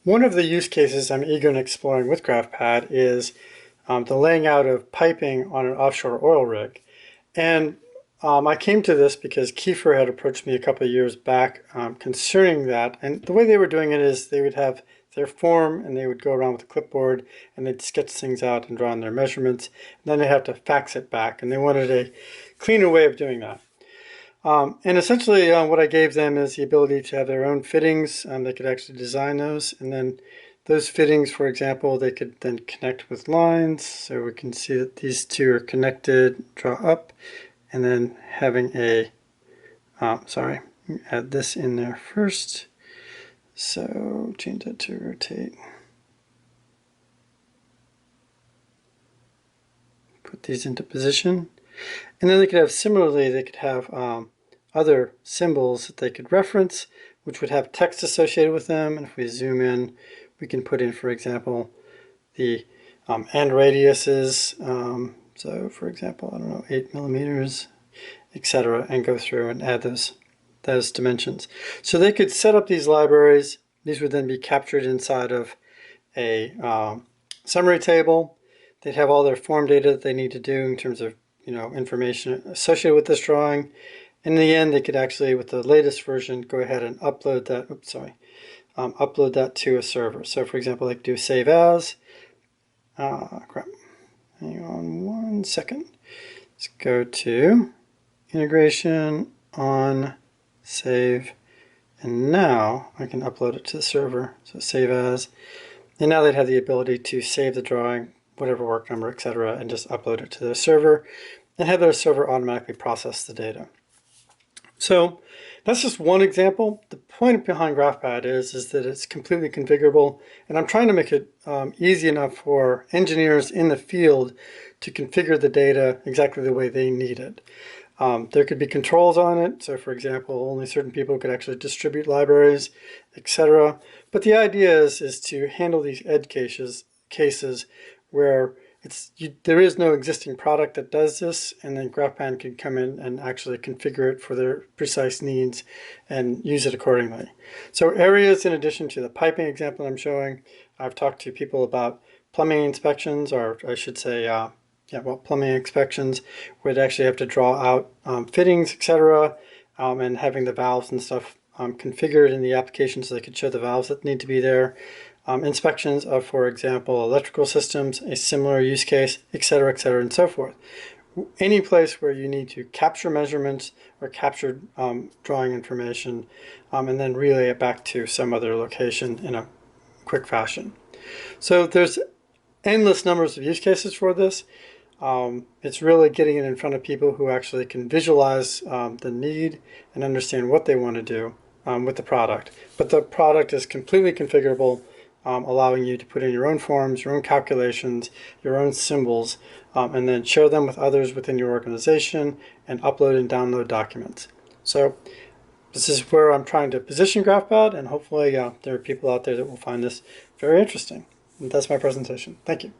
One of the use cases I'm eager in exploring with GraphPad is the laying out of piping on an offshore oil rig. And I came to this because Kiefer had approached me a couple of years back concerning that. And the way they were doing it is they would have their form and they would go around with a clipboard and they'd sketch things out and draw on their measurements. And then they have to fax it back. And they wanted a cleaner way of doing that. And essentially what I gave them is the ability to have their own fittings. They could actually design those, and then those fittings, for example, they could then connect with lines. So we can see that these two are connected, draw up, and then having a, add this in there first. So change that to rotate. Put these into position. And then they could have, similarly, they could have other symbols that they could reference, which would have text associated with them. And if we zoom in, we can put in, for example, the end radiuses. So, for example, I don't know, 8 millimeters, etc., and go through and add those dimensions. So they could set up these libraries. These would then be captured inside of a summary table. They'd have all their form data that they need to do in terms of information associated with this drawing. In the end, they could actually, with the latest version, go ahead and upload that. Upload that to a server. So, for example, they could do save as. Crap. Hang on 1 second. Let's go to integration on save, and now I can upload it to the server. So save as, and now they'd have the ability to save the drawing, whatever work number, etc., and just upload it to their server, and have their server automatically process the data. So that's just one example. The point behind GraphPad is that it's completely configurable, and I'm trying to make it easy enough for engineers in the field to configure the data exactly the way they need it. There could be controls on it. So, for example, only certain people could actually distribute libraries, etc. But the idea is to handle these edge cases where there is no existing product that does this, and then GraphPad can come in and actually configure it for their precise needs and use it accordingly. So areas, in addition to the piping example I'm showing, I've talked to people about plumbing inspections, or I should say, plumbing inspections, where they actually have to draw out fittings, etc., and having the valves and stuff configured in the application so they could show the valves that need to be there. Inspections of, for example, electrical systems, a similar use case, etc., and so forth. Any place where you need to capture measurements or capture drawing information and then relay it back to some other location in a quick fashion. So there's endless numbers of use cases for this. It's really getting it in front of people who actually can visualize the need and understand what they want to do with the product. But the product is completely configurable, allowing you to put in your own forms, your own calculations, your own symbols, and then share them with others within your organization and upload and download documents. So this is where I'm trying to position GraphPad, and hopefully there are people out there that will find this very interesting. And that's my presentation. Thank you.